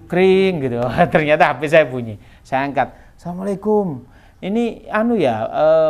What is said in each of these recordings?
kering gitu. Ternyata HP saya bunyi. Saya angkat. Assalamualaikum. Ini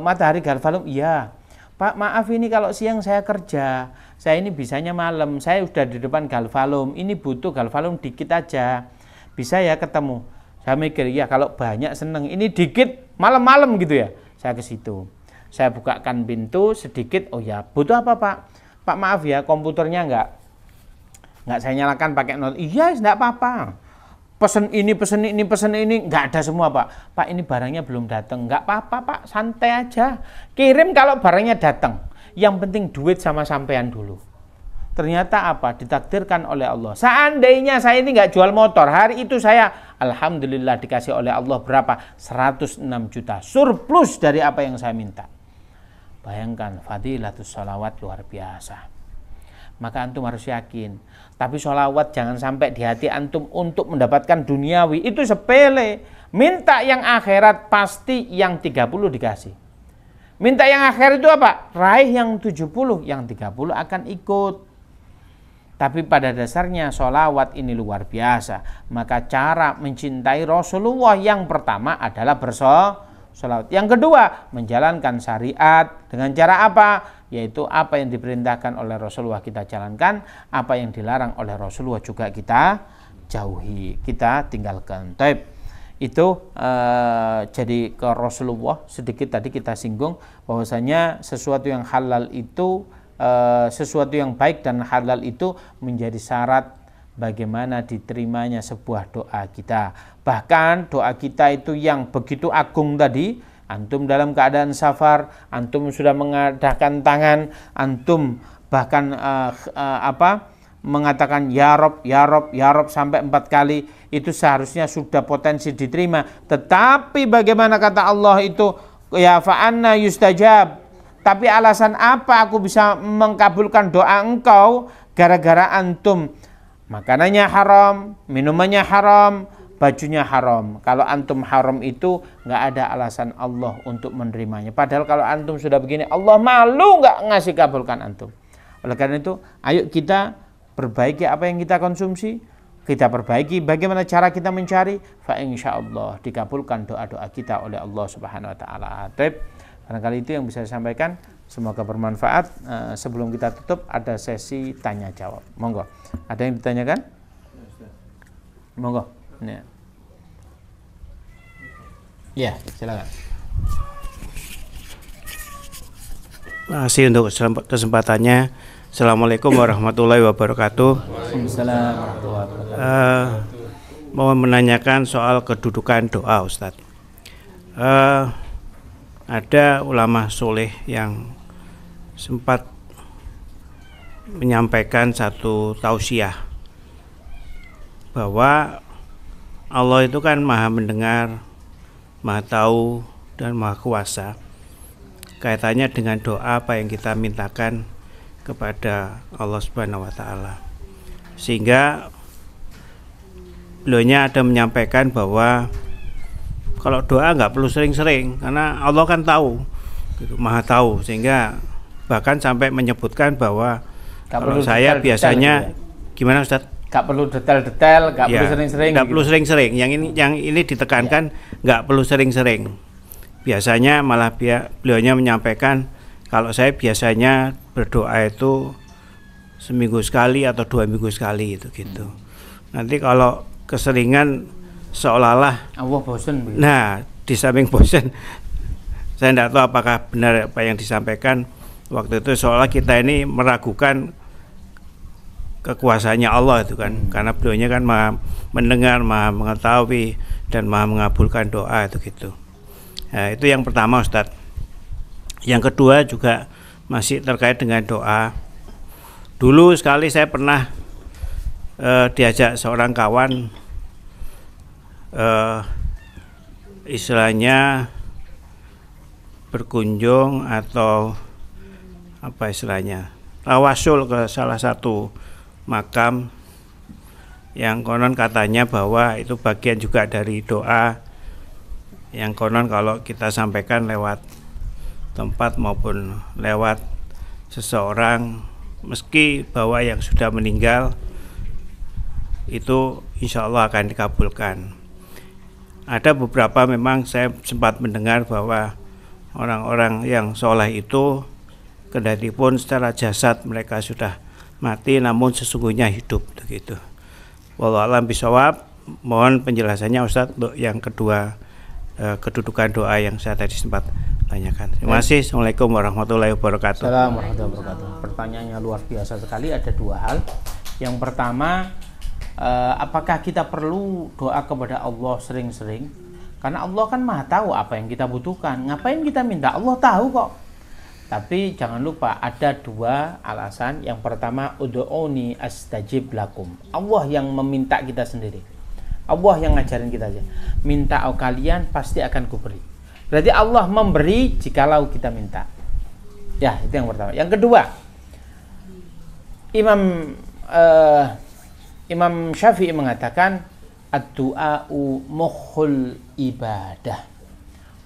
matahari galvalum. Iya. Pak, maaf ini kalau siang saya kerja. Saya ini bisanya malam. Saya sudah di depan galvalum. Ini butuh galvalum dikit aja. Bisa ya ketemu. Saya mikir, ya kalau banyak seneng. Ini dikit malam-malam gitu ya. Saya ke situ. Saya bukakan pintu sedikit. Oh ya, butuh apa Pak? Pak maaf ya, komputernya enggak saya nyalakan pakai not. Iya, enggak apa-apa. Pesen ini, enggak ada semua Pak. Pak ini barangnya belum datang. Enggak apa-apa Pak, santai aja. Kirim kalau barangnya datang. Yang penting duit sama sampean dulu. Ternyata apa? Ditakdirkan oleh Allah. Seandainya saya ini enggak jual motor, hari itu saya alhamdulillah dikasih oleh Allah berapa? 106 juta. Surplus dari apa yang saya minta. Bayangkan, fadilatus sholawat luar biasa. Maka antum harus yakin. Tapi sholawat jangan sampai di hati antum untuk mendapatkan duniawi. Itu sepele. Minta yang akhirat pasti yang 30 dikasih. Minta yang akhirat itu apa? Raih yang 70, yang 30 akan ikut. Tapi pada dasarnya sholawat ini luar biasa. Maka cara mencintai Rasulullah yang pertama adalah bersolawat. Yang kedua, menjalankan syariat. Dengan cara apa? Yaitu apa yang diperintahkan oleh Rasulullah kita jalankan, apa yang dilarang oleh Rasulullah juga kita jauhi, kita tinggalkan. Taib. Itu jadi ke Rasulullah sedikit tadi kita singgung bahwasanya sesuatu yang halal itu sesuatu yang baik dan halal itu menjadi syarat bagaimana diterimanya sebuah doa kita. Bahkan doa kita itu yang begitu agung tadi, antum dalam keadaan safar, antum sudah mengadakan tangan, antum bahkan mengatakan ya Rob, ya Rob, ya Rob sampai 4 kali, itu seharusnya sudah potensi diterima. Tetapi bagaimana kata Allah itu, ya fa'anna yustajab. Tapi alasan apa aku bisa mengkabulkan doa engkau? Gara-gara antum makanannya haram, minumannya haram, bajunya haram. Kalau antum haram itu nggak ada alasan Allah untuk menerimanya. Padahal kalau antum sudah begini, Allah malu nggak ngasih kabulkan antum. Oleh karena itu, ayo kita perbaiki apa yang kita konsumsi, kita perbaiki bagaimana cara kita mencari, fa insyaallah dikabulkan doa-doa kita oleh Allah Subhanahu wa taala. Barangkali itu yang bisa saya sampaikan. Semoga bermanfaat. Sebelum kita tutup ada sesi tanya jawab. Monggo. Ada yang ditanyakan? Monggo. Ya, silakan. Terima kasih untuk kesempatannya. Assalamualaikum warahmatullahi wabarakatuh. Waalaikumsalam warahmatullahi wabarakatuh. Mau menanyakan soal kedudukan doa, Ustadz. Ada ulama soleh yang sempat menyampaikan satu tausiah bahwa Allah itu kan maha mendengar, maha tahu, dan maha kuasa. Kaitannya dengan doa apa yang kita mintakan kepada Allah Subhanahu wa taala. Sehingga beliaunya ada menyampaikan bahwa kalau doa nggak perlu sering-sering karena Allah kan tahu, gitu, maha tahu, sehingga bahkan sampai menyebutkan bahwa kalau saya biasanya gimana Ustadz? Gak perlu detail-detail, gak perlu sering-sering. Gak perlu sering-sering. Yang ini ditekankan gak perlu sering-sering. Biasanya malah beliaunya menyampaikan kalau saya biasanya berdoa itu seminggu sekali atau 2 minggu sekali itu gitu. Nanti kalau keseringan seolah-olah Allah bosan begitu. Nah, di samping bosan, saya tidak tahu apakah benar apa yang disampaikan waktu itu, seolah kita ini meragukan kekuasaannya Allah itu kan, karena beliaunya kan maha mendengar, maha mengetahui, dan maha mengabulkan doa itu gitu. Nah, itu yang pertama Ustadz. Yang kedua juga masih terkait dengan doa. Dulu sekali saya pernah diajak seorang kawan, istilahnya berkunjung atau apa istilahnya, tawasul ke salah satu makam yang konon katanya bahwa itu bagian juga dari doa yang konon kalau kita sampaikan lewat tempat maupun lewat seseorang, meski bahwa yang sudah meninggal itu insya Allah akan dikabulkan. Ada beberapa memang saya sempat mendengar bahwa orang-orang yang soleh itu kendatipun secara jasad mereka sudah mati namun sesungguhnya hidup begitu. Wallahu a'lam bishawab. Mohon penjelasannya Ustadz untuk yang kedua, kedudukan doa yang saya tadi sempat tanyakan. Terima kasih. Assalamualaikum warahmatullahi wabarakatuh. Assalamualaikum warahmatullahi wabarakatuh. Pertanyaannya luar biasa sekali. Ada dua hal. Yang pertama, apakah kita perlu doa kepada Allah sering-sering? Karena Allah kan maha tahu apa yang kita butuhkan. Ngapain kita minta? Allah tahu kok. Tapi jangan lupa ada dua alasan. Yang pertama, ud'uni astajib lakum. Allah yang meminta kita sendiri. Allah yang ngajarin kita aja. Minta kalian pasti akan kuberi. Berarti Allah memberi jikalau kita minta. Ya, itu yang pertama. Yang kedua, Imam Syafi'i mengatakan ad-du'a'u mukhul ibadah.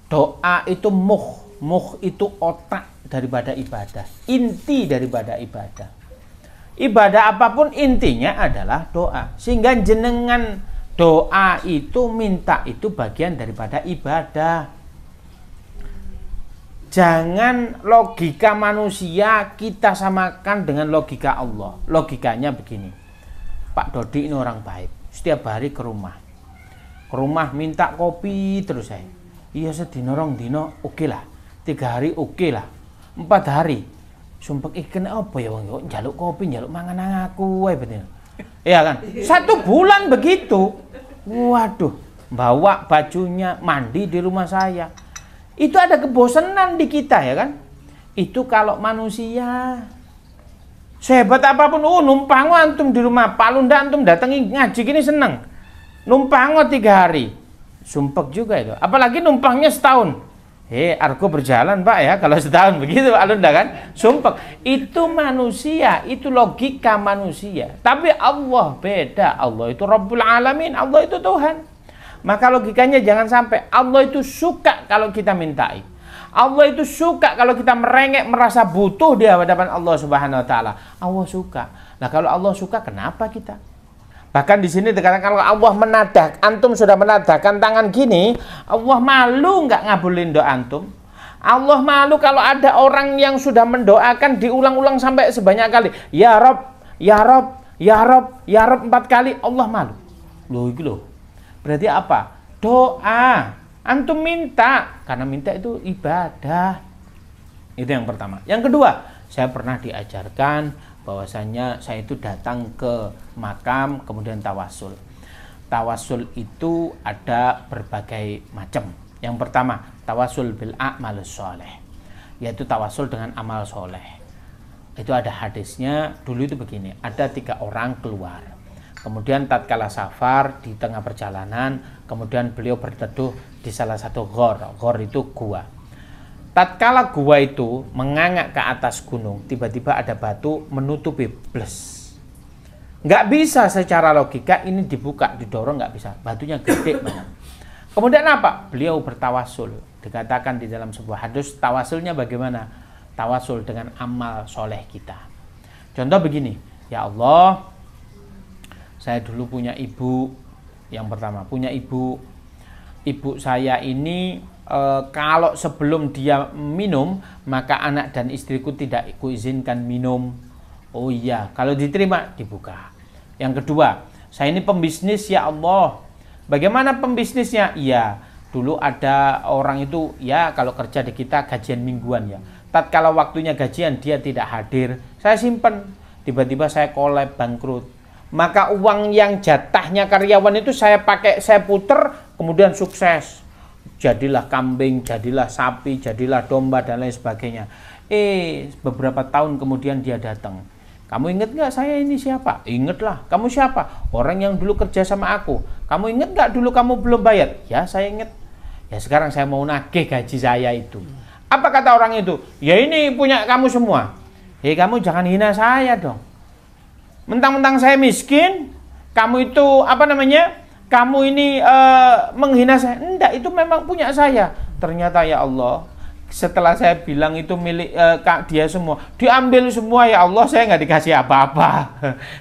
Doa itu muh itu otak daripada ibadah, inti daripada ibadah. Ibadah apapun intinya adalah doa. Sehingga jenengan doa itu, minta itu bagian daripada ibadah. Jangan logika manusia kita samakan dengan logika Allah. Logikanya begini, Pak Dodi ini orang baik, setiap hari ke rumah minta kopi terus saya. Iya sedino rong dino oke lah, 3 hari oke lah, 4 hari sumpek ikan apa ya wong njaluk kopi njaluk mangan aku wae bener. Iya kan? 1 bulan begitu. Waduh, bawa bajunya mandi di rumah saya. Itu ada kebosanan di kita ya kan? Itu kalau manusia sehebat apapun, numpang antum di rumah, Pak Lunda antum datangi ngaji gini seneng. Numpang 3 hari. Sumpek juga itu. Apalagi numpangnya setahun. Argo berjalan Pak ya, kalau setahun begitu Pak Lunda kan? Sumpek. Itu manusia, itu logika manusia. Tapi Allah beda. Allah itu Rabbul Alamin, Allah itu Tuhan. Maka logikanya jangan sampai Allah itu suka kalau kita mintai. Allah itu suka kalau kita merengek, merasa butuh di hadapan Allah Subhanahu wa taala. Allah suka. Nah, kalau Allah suka kenapa kita? Bahkan di sini dikatakan kalau Allah menadah, antum sudah menadahkan tangan gini, Allah malu nggak ngabulin doa antum? Allah malu kalau ada orang yang sudah mendoakan diulang-ulang sampai sebanyak kali. Ya Rob, ya Rob, ya Rob, ya Rob 4 kali, Allah malu. Loh, itu loh. Berarti apa? Doa. Antum minta, karena minta itu ibadah. Itu yang pertama. Yang kedua, saya pernah diajarkan bahwasanya saya itu datang ke makam kemudian tawasul. Tawasul itu ada berbagai macam. Yang pertama, tawasul bil a'malus sholeh, yaitu tawasul dengan amal soleh. Itu ada hadisnya. Dulu itu begini, ada 3 orang keluar. Kemudian tatkala safar di tengah perjalanan, kemudian beliau berteduh di salah satu ghor. Ghor itu gua. Tatkala gua itu mengangkat ke atas gunung, tiba-tiba ada batu menutupi bles. Nggak bisa secara logika ini dibuka, didorong nggak bisa. Batunya gede banget. Kemudian apa? Beliau bertawasul. Dikatakan di dalam sebuah hadis, tawasulnya bagaimana? Tawasul dengan amal soleh kita. Contoh begini, ya Allah, saya dulu punya ibu. Yang pertama, punya ibu. Ibu saya ini kalau sebelum dia minum, maka anak dan istriku tidak kuizinkan minum. Oh iya, kalau diterima, dibuka. Yang kedua, saya ini pembisnis ya Allah. Bagaimana pembisnisnya? Iya, dulu ada orang itu, ya kalau kerja di kita gajian mingguan ya. Tatkala waktunya gajian, dia tidak hadir. Saya simpen, tiba-tiba saya kolab, bangkrut. Maka uang yang jatahnya karyawan itu saya pakai, saya puter, kemudian sukses. Jadilah kambing, jadilah sapi, jadilah domba, dan lain sebagainya. Beberapa tahun kemudian dia datang. Kamu ingat nggak saya ini siapa? Ingat lah. Kamu siapa? Orang yang dulu kerja sama aku. Kamu ingat nggak dulu kamu belum bayar? Ya saya ingat. Ya sekarang saya mau nagih gaji saya itu. Apa kata orang itu? Ya ini punya kamu semua. Kamu jangan hina saya dong. Mentang-mentang saya miskin, kamu itu apa namanya? Kamu ini menghina saya. Enggak, itu memang punya saya. Ternyata ya Allah, Setelah saya bilang itu milik dia semua, diambil semua ya Allah, saya nggak dikasih apa-apa.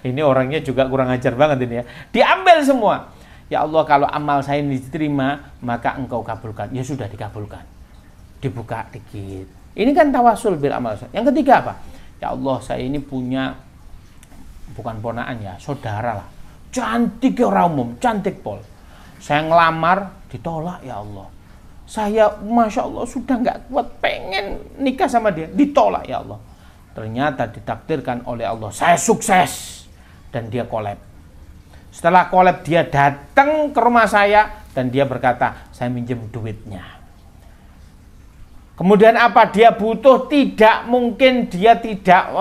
Ini orangnya juga kurang ajar banget ini ya. Diambil semua. Ya Allah, kalau amal saya ini diterima, maka engkau kabulkan. Ya sudah dikabulkan. Dibuka dikit. Ini kan tawasul bil amal. Yang ketiga apa? Ya Allah, saya ini punya, bukan ponaan ya, saudara lah. Cantik orang umum, cantik pol. Saya ngelamar, ditolak ya Allah. Saya Masya Allah sudah nggak kuat, pengen nikah sama dia, ditolak ya Allah. Ternyata ditakdirkan oleh Allah, saya sukses dan dia kolab. Setelah kolab dia datang ke rumah saya dan dia berkata, saya minjem duitnya. Kemudian apa? Dia butuh, tidak mungkin dia tidak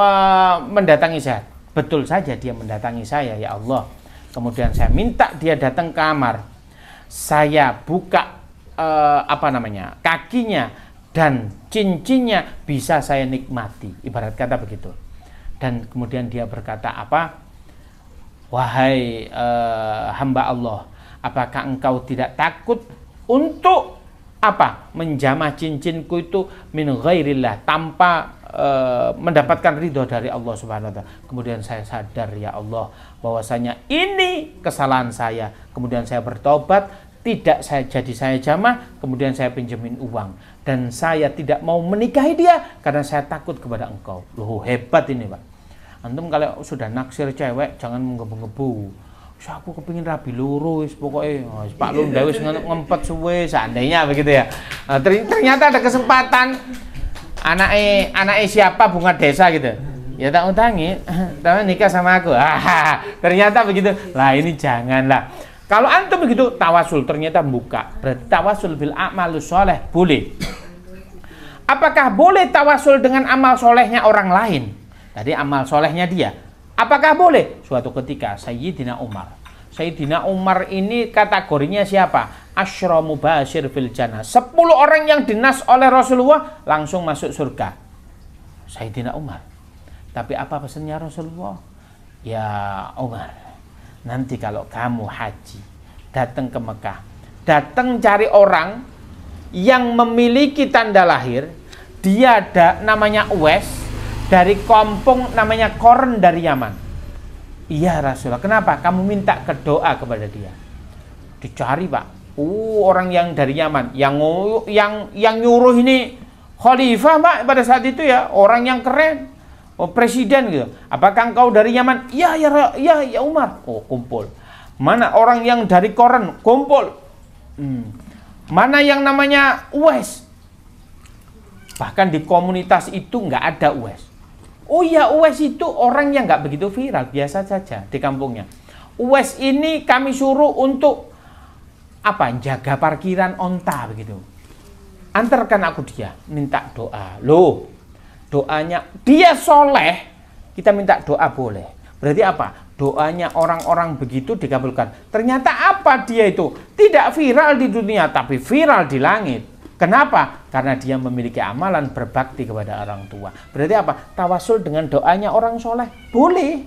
mendatangi saya. Betul saja dia mendatangi saya ya Allah. Kemudian saya minta dia datang ke kamar. Saya buka kakinya dan cincinnya, bisa saya nikmati, ibarat kata begitu. Dan kemudian dia berkata apa? Wahai hamba Allah, apakah engkau tidak takut untuk apa? Menjamah cincinku itu min ghairillah, tanpa mendapatkan ridho dari Allah Subhanahu wa taala. Kemudian saya sadar ya Allah bahwasanya ini kesalahan saya. Kemudian saya bertobat. Tidak saya jamah, kemudian saya pinjemin uang. Dan saya tidak mau menikahi dia karena saya takut kepada engkau. Loh, hebat ini Pak. Antum kalau sudah naksir cewek, jangan menggebu-gebu. Aku kepingin rabi lurus, pokoknya Pak Lunda wis ngempet suwe, seandainya begitu ya. Nah, ternyata ada kesempatan, anaknya siapa bunga desa gitu. Ya tak utangi, nikah sama aku. Ternyata begitu. Lah ini janganlah. Kalau antum begitu tawasul, ternyata buka. Berarti tawasul bil amalus soleh boleh. Apakah boleh tawasul dengan amal solehnya orang lain? Tadi amal solehnya dia. Apakah boleh? Suatu ketika Sayyidina Umar. Sayyidina Umar ini kategorinya siapa? Asyra mubashir fil jannah. 10 orang yang dinas oleh Rasulullah langsung masuk surga. Sayyidina Umar. Tapi apa pesannya Rasulullah? Ya Umar, nanti kalau kamu haji, datang ke Mekah, datang cari orang yang memiliki tanda lahir, dia ada namanya Uwais, dari kampung namanya Korn dari Yaman. Iya Rasulullah, kenapa? Kamu minta ke doa kepada dia. Dicari Pak, orang yang dari Yaman, yang nyuruh ini khalifah Pak pada saat itu ya, orang yang keren. Presiden gitu. Apakah engkau dari Yaman? Ya Umar. Oh, kumpul. Mana orang yang dari Koran? Kumpul. Mana yang namanya Uwais? Bahkan di komunitas itu nggak ada Uwais. Oh iya, Uwais itu orang yang nggak begitu viral, biasa saja di kampungnya. Uwais ini kami suruh untuk apa? Jaga parkiran onta begitu. Antarkan aku dia, minta doa. Loh, doanya dia soleh, kita minta doa boleh. Berarti apa? Doanya orang-orang begitu dikabulkan. Ternyata apa dia itu? Tidak viral di dunia, tapi viral di langit. Kenapa? Karena dia memiliki amalan berbakti kepada orang tua. Berarti apa? Tawasul dengan doanya orang soleh boleh.